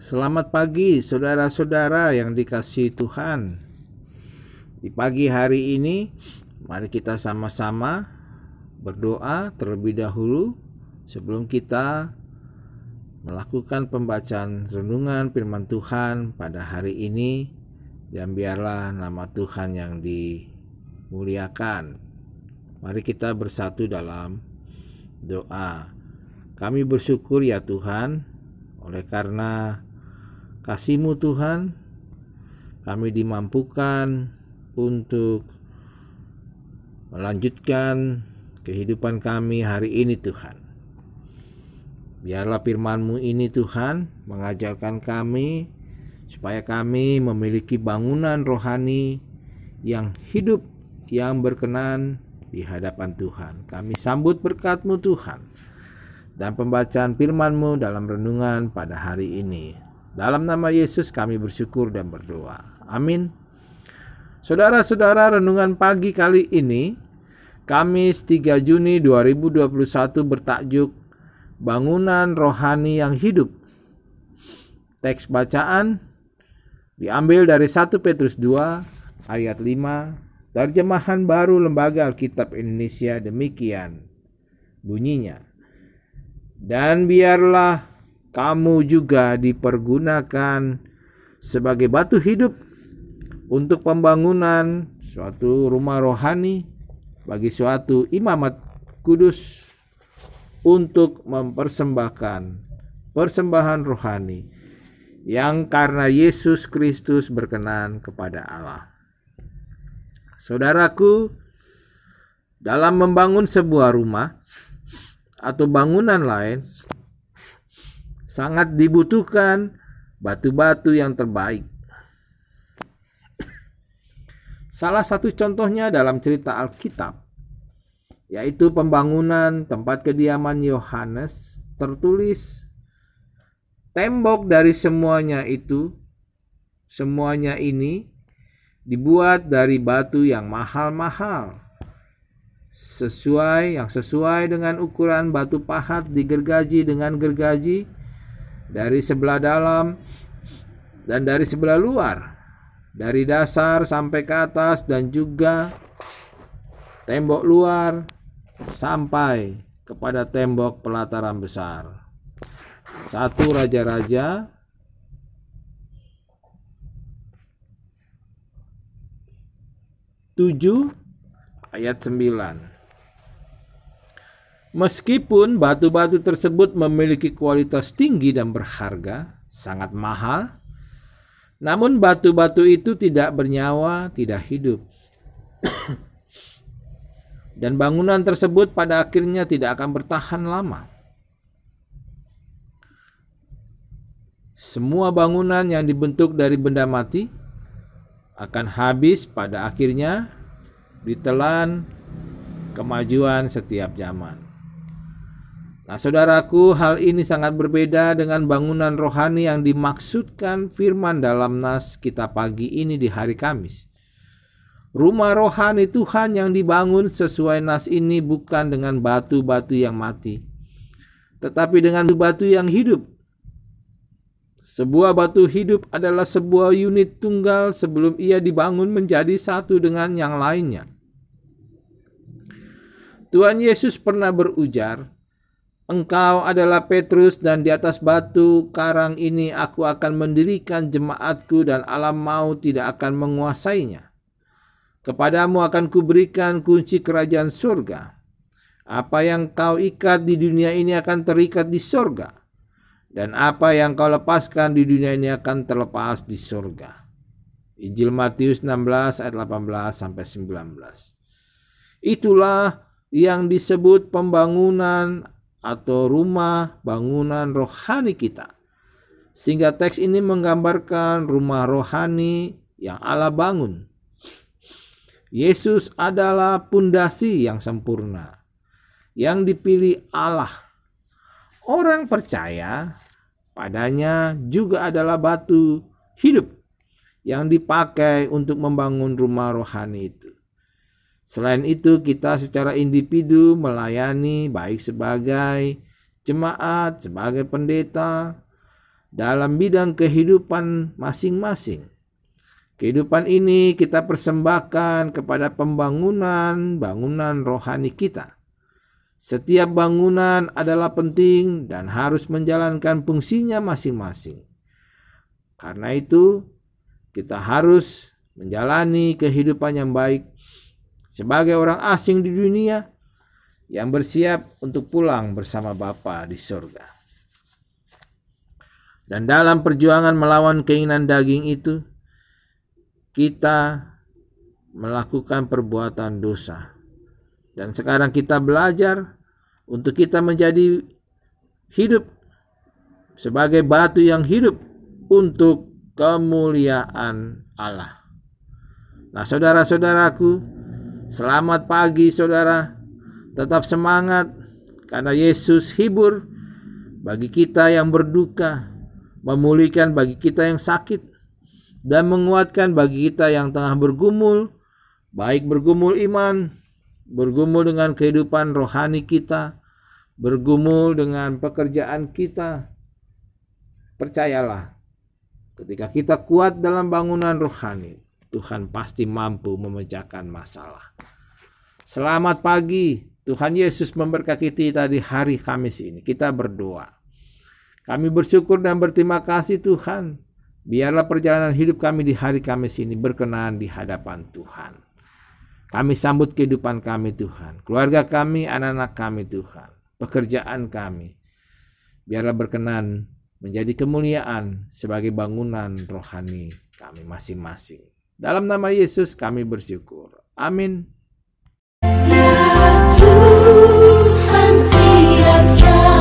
Selamat pagi saudara-saudara yang dikasihi Tuhan. Di pagi hari ini mari kita sama-sama berdoa terlebih dahulu sebelum kita melakukan pembacaan renungan firman Tuhan pada hari ini, dan biarlah nama Tuhan yang dimuliakan. Mari kita bersatu dalam doa. Kami bersyukur ya Tuhan, oleh karena kasih-Mu Tuhan, kami dimampukan untuk melanjutkan kehidupan kami hari ini Tuhan. Biarlah firman-Mu ini Tuhan mengajarkan kami supaya kami memiliki bangunan rohani yang hidup, yang berkenan di hadapan Tuhan. Kami sambut berkat-Mu Tuhan dan pembacaan firman-Mu dalam renungan pada hari ini. Dalam nama Yesus kami bersyukur dan berdoa. Amin. Saudara-saudara, renungan pagi kali ini Kamis 3 Juni 2021 bertajuk Bangunan Rohani yang Hidup. Teks bacaan diambil dari 1 Petrus 2 ayat 5, terjemahan baru Lembaga Alkitab Indonesia. Demikian bunyinya. Dan biarlah kamu juga dipergunakan sebagai batu hidup untuk pembangunan suatu rumah rohani bagi suatu imamat kudus, untuk mempersembahkan persembahan rohani yang karena Yesus Kristus berkenan kepada Allah. Saudaraku, dalam membangun sebuah rumah atau bangunan lain, sangat dibutuhkan batu-batu yang terbaik. Salah satu contohnya dalam cerita Alkitab, yaitu pembangunan tempat kediaman Yohanes, tertulis, tembok dari semuanya ini dibuat dari batu yang mahal-mahal, sesuai dengan ukuran batu pahat, digergaji dengan gergaji dari sebelah dalam dan dari sebelah luar, dari dasar sampai ke atas, dan juga tembok luar sampai kepada tembok pelataran besar. 1 Raja-Raja ayat 9. Meskipun batu-batu tersebut memiliki kualitas tinggi dan berharga, sangat mahal, namun batu-batu itu tidak bernyawa, tidak hidup. Dan bangunan tersebut pada akhirnya tidak akan bertahan lama. Semua bangunan yang dibentuk dari benda mati akan habis, pada akhirnya ditelan kemajuan setiap zaman. Nah, saudaraku, hal ini sangat berbeda dengan bangunan rohani yang dimaksudkan firman dalam nas kita pagi ini di hari Kamis. Rumah rohani Tuhan yang dibangun sesuai nas ini bukan dengan batu-batu yang mati, tetapi dengan batu yang hidup. Sebuah batu hidup adalah sebuah unit tunggal sebelum ia dibangun menjadi satu dengan yang lainnya. Tuhan Yesus pernah berujar, "Engkau adalah Petrus, dan di atas batu karang ini aku akan mendirikan jemaatku, dan alam maut tidak akan menguasainya. Kepadamu akan kuberikan kunci kerajaan surga. Apa yang kau ikat di dunia ini akan terikat di surga, dan apa yang kau lepaskan di dunia ini akan terlepas di surga." Injil Matius 16 ayat 18-19. Itulah yang disebut pembangunan atau rumah bangunan rohani kita. Sehingga teks ini menggambarkan rumah rohani yang Allah bangun. Yesus adalah pondasi yang sempurna yang dipilih Allah. Orang percaya padanya juga adalah batu hidup yang dipakai untuk membangun rumah rohani itu. Selain itu, kita secara individu melayani baik sebagai jemaat, sebagai pendeta, dalam bidang kehidupan masing-masing. Kehidupan ini kita persembahkan kepada bangunan rohani kita. Setiap bangunan adalah penting dan harus menjalankan fungsinya masing-masing. Karena itu, kita harus menjalani kehidupan yang baik sebagai orang asing di dunia yang bersiap untuk pulang bersama Bapa di surga. Dan dalam perjuangan melawan keinginan daging itu, kita melakukan perbuatan dosa. Dan sekarang kita belajar untuk kita menjadi hidup sebagai batu yang hidup untuk kemuliaan Allah. Nah, saudara-saudaraku, selamat pagi saudara. Tetap semangat karena Yesus hibur bagi kita yang berduka, memulihkan bagi kita yang sakit, dan menguatkan bagi kita yang tengah bergumul, baik bergumul iman, bergumul dengan kehidupan rohani kita, bergumul dengan pekerjaan kita. Percayalah, ketika kita kuat dalam bangunan rohani, Tuhan pasti mampu memecahkan masalah. Selamat pagi, Tuhan Yesus memberkati kita di hari Kamis ini. Kita berdoa. Kami bersyukur dan berterima kasih Tuhan. Biarlah perjalanan hidup kami di hari Kamis ini berkenan di hadapan Tuhan. Kami sambut kehidupan kami Tuhan, keluarga kami, anak-anak kami Tuhan, pekerjaan kami. Biarlah berkenan menjadi kemuliaan sebagai bangunan rohani kami masing-masing. Dalam nama Yesus kami bersyukur. Amin. Ya Tuhan, tiap jam